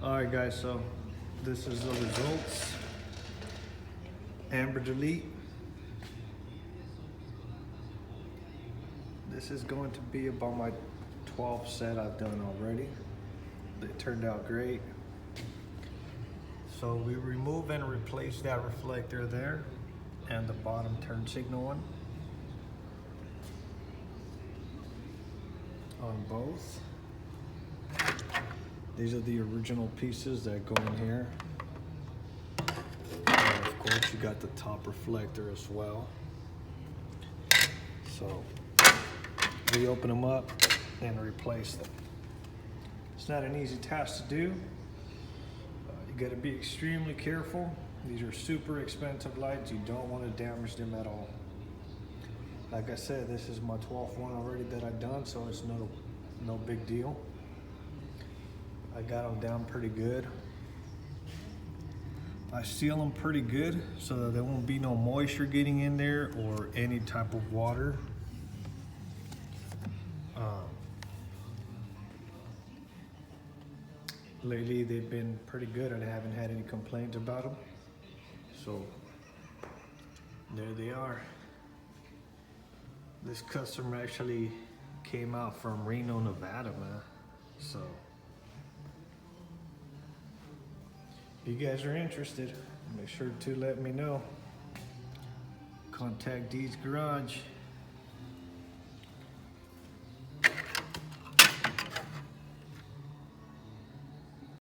Alright guys, so this is the results. Amber delete. This is going to be about my 12th set I've done already. It turned out great. So we remove and replace that reflector there and the bottom turn signal one on both. These are the original pieces that go in here. And of course you got the top reflector as well. So we open them up and replace them. It's not an easy task to do. You got to be extremely careful. These are super expensive lights. You don't want to damage them at all. Like I said, this is my 12th one already that I've done, so it's no big deal. I got them down pretty good. I seal them pretty good so that there won't be no moisture getting in there or any type of water. Lately they've been pretty good and I haven't had any complaints about them. So there they are. This customer actually came out from Reno, Nevada, man. So if you guys are interested, make sure to let me know. Contact Dee's Garage.